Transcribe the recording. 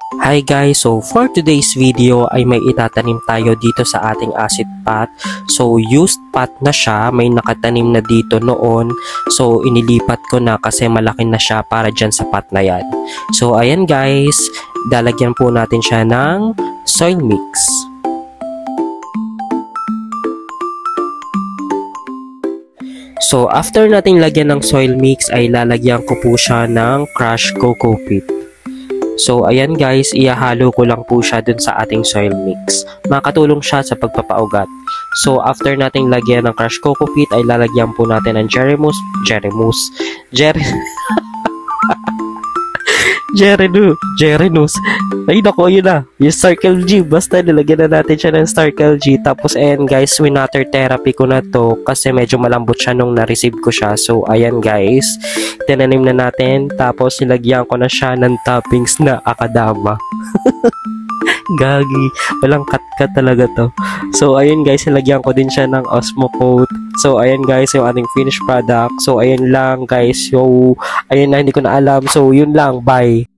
Hi guys, so for today's video ay may itatanim tayo dito sa ating acid pot. So used pot na siya, may nakatanim na dito noon. So inilipat ko na kasi malaki na siya para dyan sa pot na yan. So ayan guys, lalagyan po natin siya ng soil mix. So after nating lagyan ng soil mix ay lalagyan ko po siya ng crushed coco peat. So ayan guys, ihahalo ko lang po siya dun sa ating soil mix. Makatulong siya sa pagpapaugat. So after nating lagyan ng crushed coco peat ay lalagyan po natin ng Gerenus. Ay nako, yun na. Yung Circle G. Basta nilagyan na natin siya ng Circle G. Tapos ayan guys, winater therapy ko na to kasi medyo malambot siya nung na-receive ko siya. So ayan guys, tinanim na natin. Tapos nilagyan ko na siya ng toppings na akadama. Gagi. Walang cut-cut talaga to. So ayan guys, nilagyan ko din siya ng Osmocote. So ayan guys, yung ating finished product. So ayan lang guys. So ayan na, hindi ko na alam. So yun lang. Bye.